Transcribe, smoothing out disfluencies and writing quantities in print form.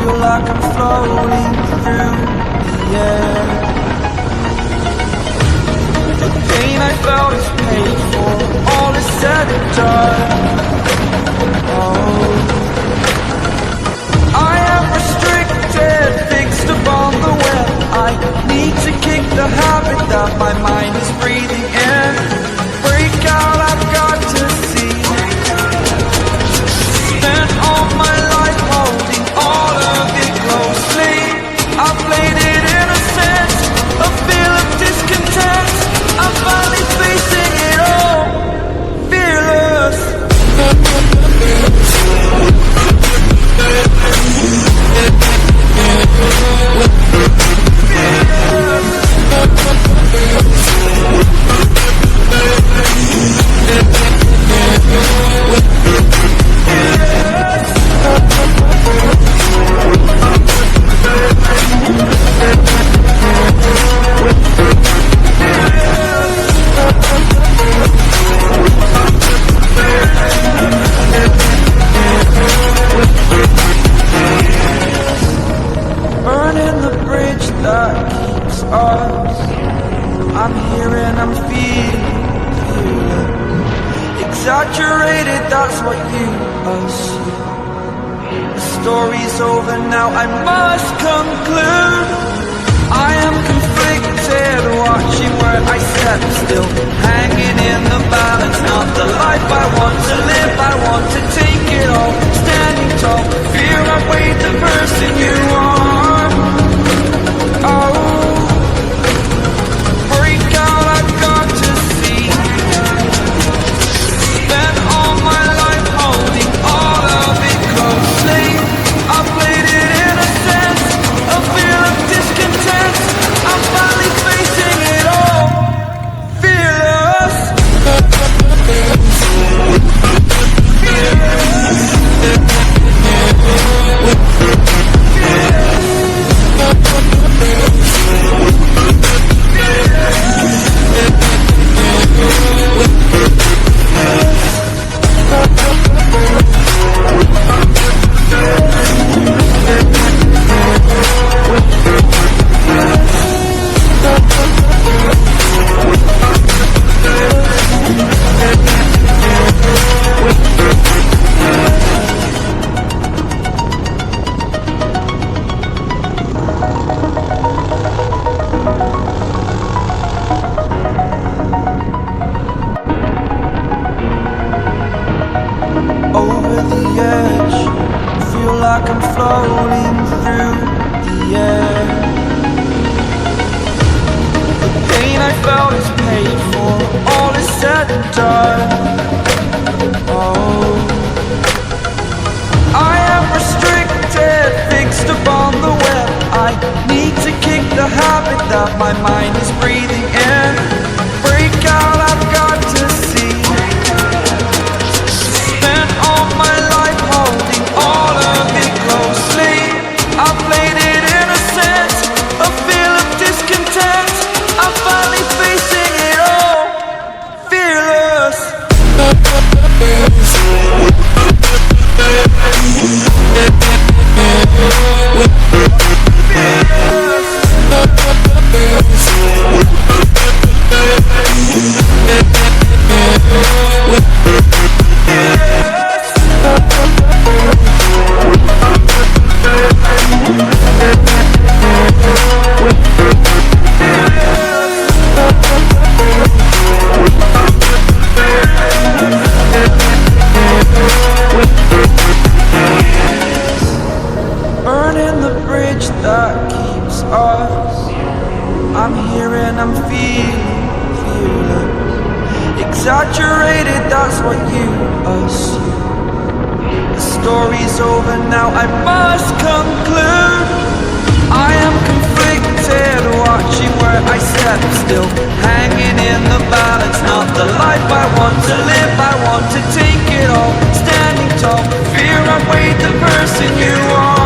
feel like I'm floating through the air. The pain I felt is paid for, all is said and done. Oh, I am restricted, fixed upon the web. I need to kick the habit that my mind is breathing in. Break out, I've got to see. Spent all my life holding all of it closely. I played it innocent, a feel of discontent. I'm finally facing it all, fearless. Burning the bridge that keeps us. I'm here and I'm feeling exaggerated, that's what you assume. The story's over now, I must conclude. I am conflicted, watching where I step still, hanging in the balance. Not the life I want to live, I want to take it all. Standing tall, fear I weighed the person you are. Oh, break out, I've got to see. Spent all my life holding all of it closely. I played it innocent, a feel of discontent. I'm finally facing it all, fearless. Over the edge, feel like I'm floating through the air. The pain I felt is paid for, all is said and done. Oh, I am restricted, fixed upon the web. I need to kick the habit that my mind is breathing in. Break out, I've got to see. Spent all my life holding all of it closely. I played it innocent, a feel of discontent. I'm finally facing it all, fearless. Burning the bridge that keeps us. I'm here and I'm feeling exaggerated, that's what you assume. The story's over now, I must conclude. I am conflicted, watching where I step still, hanging in the balance. Not the life I want to live, I want to take it all. Standing tall, fear I weighed the person you are.